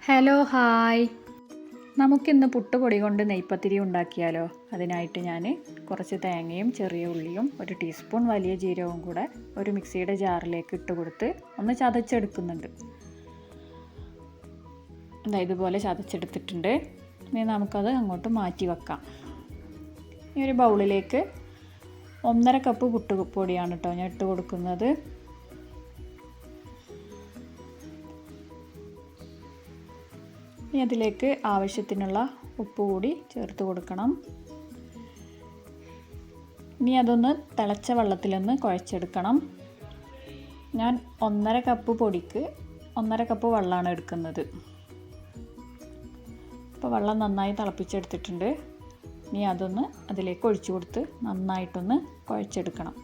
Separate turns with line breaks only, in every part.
Hello hi, നമുക്കിന്ന് പുട്ടുപൊടി കൊണ്ട് നെയ്പത്തിരി ഉണ്ടാക്കിയാലോ. അതിനായിട്ട് ഞാൻ കുറച്ച് തേങ്ങയും ചെറിയ ഉള്ളിയും ഒരു ടീസ്പൂൺ വലിയ ജീരകവും കൂടെ ഒരു മിക്സിയുടെ ജാറിലേക്ക് ഇട്ട് കൊടുത്ത് ഒന്ന് ചതച്ചെടുക്കുന്നുണ്ട്. ഇതുപോലെ ചതച്ചെടുത്തിട്ടുണ്ട്. ഇനി നമുക്കത് അങ്ങോട്ട് മാറ്റി വെക്കാം. ഈ ഒരു ബൗളിലേക്ക് 1.5 കപ്പ് പുട്ടുപൊടിയാണ് കേട്ടോ ഞാൻ ഇട്ട് കൊടുക്കുന്നത്. ഇനി അതിലേക്ക് ആവശ്യത്തിനുള്ള ഉപ്പ് കൂടി ചേർത്ത് കൊടുക്കണം. ഇനി അതൊന്ന് തിളച്ച വെള്ളത്തിലൊന്ന് കുഴച്ചെടുക്കണം. ഞാൻ 1.5 കപ്പ് പൊടിക്ക് 1.5 കപ്പ് വെള്ളമാണ് എടുക്കുന്നത്. ഇപ്പോൾ വെള്ളം നന്നായി തിളപ്പിച്ചെടുത്തിട്ടുണ്ട്. ഇനി അതൊന്ന് അതിലേക്ക് ഒഴിച്ചു കൊടുത്ത് നന്നായിട്ടൊന്ന് കുഴച്ചെടുക്കണം.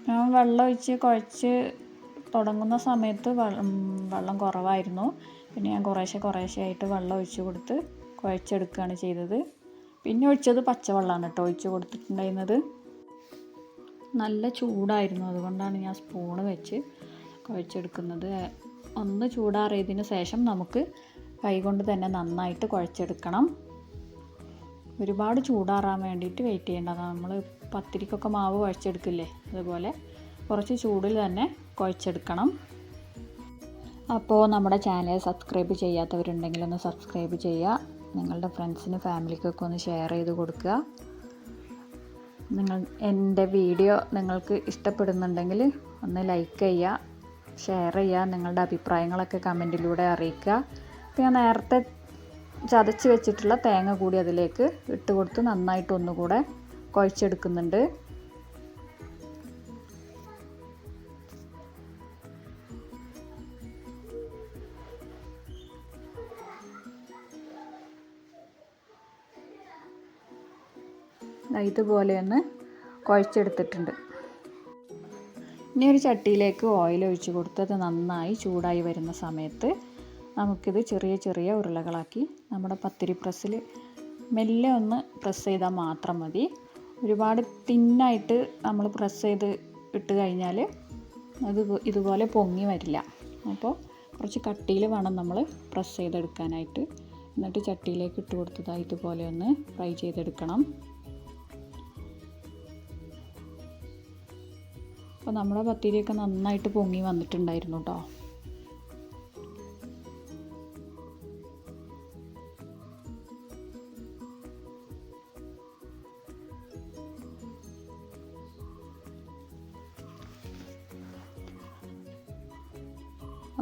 ഞാൻ വെള്ളം ഒഴിച്ച് കുഴച്ച് തുടങ്ങുന്ന സമയത്ത് വെള്ളം കുറവായിരുന്നു. പിന്നെ ഞാൻ കുറേശ്ശെ ആയിട്ട് വെള്ളം ഒഴിച്ച് കൊടുത്ത് കുഴച്ചെടുക്കുകയാണ് ചെയ്തത്. പിന്നെ ഒഴിച്ചത് പച്ചവെള്ളമാണ് കേട്ടോ ഒഴിച്ച് കൊടുത്തിട്ടുണ്ടായിരുന്നത്. നല്ല ചൂടായിരുന്നു, അതുകൊണ്ടാണ് ഞാൻ സ്പൂണ് വെച്ച് കുഴച്ചെടുക്കുന്നത്. ഒന്ന് ചൂടാറിയതിന് ശേഷം നമുക്ക് കൈകൊണ്ട് തന്നെ നന്നായിട്ട് കുഴച്ചെടുക്കണം. ഒരുപാട് ചൂടാറാൻ വേണ്ടിയിട്ട് വെയിറ്റ് ചെയ്യേണ്ടതാണ്. നമ്മൾ പത്തിരിക്കൊക്കെ മാവ് കുഴച്ചെടുക്കില്ലേ, അതുപോലെ കുറച്ച് ചൂടിൽ തന്നെ കുഴച്ചെടുക്കണം. അപ്പോൾ നമ്മുടെ ചാനൽ സബ്സ്ക്രൈബ് ചെയ്യാത്തവരുണ്ടെങ്കിൽ ഒന്ന് സബ്സ്ക്രൈബ് ചെയ്യുക. നിങ്ങളുടെ ഫ്രണ്ട്സിന് ഫാമിലിക്കൊക്കെ ഒന്ന് ഷെയർ ചെയ്ത് കൊടുക്കുക. എൻ്റെ വീഡിയോ നിങ്ങൾക്ക് ഇഷ്ടപ്പെടുന്നുണ്ടെങ്കിൽ ഒന്ന് ലൈക്ക് ചെയ്യുക, ഷെയർ ചെയ്യുക. നിങ്ങളുടെ അഭിപ്രായങ്ങളൊക്കെ കമൻറ്റിലൂടെ അറിയിക്കുക. അപ്പോൾ ഞാൻ നേരത്തെ ചതച്ച് വെച്ചിട്ടുള്ള തേങ്ങ കൂടി അതിലേക്ക് ഇട്ട് കൊടുത്ത് നന്നായിട്ട് ഒന്നുകൂടെ കുഴച്ചെടുക്കുന്നുണ്ട്. ഇതുപോലെ ഒന്ന് കുഴച്ചെടുത്തിട്ടുണ്ട്. ഇനി ഒരു ചട്ടിയിലേക്ക് ഓയിൽ ഒഴിച്ച് കൊടുത്ത് അത് നന്നായി ചൂടായി വരുന്ന സമയത്ത് നമുക്കിത് ചെറിയ ചെറിയ ഉരുളകളാക്കി നമ്മുടെ പത്തിരി പ്രസ്സിൽ മെല്ലെ ഒന്ന് പ്രസ് ചെയ്താൽ മാത്രം മതി. ഒരുപാട് തിന്നായിട്ട് നമ്മൾ പ്രസ് ചെയ്ത് ഇട്ട് കഴിഞ്ഞാൽ അത് ഇതുപോലെ പൊങ്ങി വരില്ല. അപ്പോൾ കുറച്ച് കട്ടിയിൽ വേണം നമ്മൾ പ്രസ് ചെയ്തെടുക്കാനായിട്ട്. എന്നിട്ട് ചട്ടിയിലേക്ക് ഇട്ട് കൊടുത്തതായി ഇതുപോലെ ഒന്ന് ഫ്രൈ ചെയ്തെടുക്കണം. അപ്പോൾ നമ്മുടെ പത്തിരിയൊക്കെ നന്നായിട്ട് പൊങ്ങി വന്നിട്ടുണ്ടായിരുന്നു കേട്ടോ.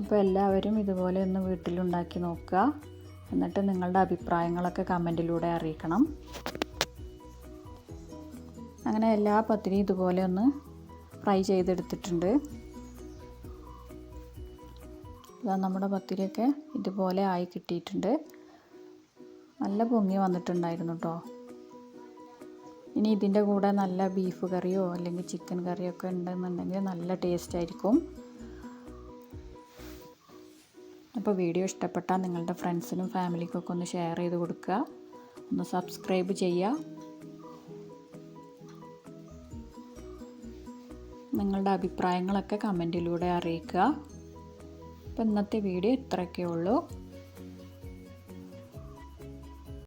അപ്പോൾ എല്ലാവരും ഇതുപോലെ ഒന്ന് വീട്ടിലുണ്ടാക്കി നോക്കുക. എന്നിട്ട് നിങ്ങളുടെ അഭിപ്രായങ്ങളൊക്കെ കമൻറ്റിലൂടെ അറിയിക്കണം. അങ്ങനെ എല്ലാ പത്തിരിയും ഇതുപോലെ ഒന്ന് ഫ്രൈ ചെയ്തെടുത്തിട്ടുണ്ട്. നമ്മുടെ പത്തിരിയൊക്കെ ഇതുപോലെ ആയി കിട്ടിയിട്ടുണ്ട്. നല്ല പൊങ്ങി വന്നിട്ടുണ്ടായിരുന്നു കേട്ടോ. ഇനി ഇതിൻ്റെ കൂടെ നല്ല ബീഫ് കറിയോ അല്ലെങ്കിൽ ചിക്കൻ കറിയോ ഒക്കെ ഉണ്ടെന്നുണ്ടെങ്കിൽ നല്ല ടേസ്റ്റ് ആയിരിക്കും. അപ്പോൾ വീഡിയോ ഇഷ്ടപ്പെട്ടാൽ നിങ്ങളുടെ ഫ്രണ്ട്സിനും ഫാമിലിക്കൊക്കെ ഒന്ന് ഷെയർ ചെയ്ത് കൊടുക്കുക. ഒന്ന് സബ്സ്ക്രൈബ് ചെയ്യുക. നിങ്ങളുടെ അഭിപ്രായങ്ങളൊക്കെ കമൻറ്റിലൂടെ അറിയിക്കുക. അപ്പോൾ ഇന്നത്തെ വീഡിയോ ഇത്രയൊക്കെ ഉള്ളൂ.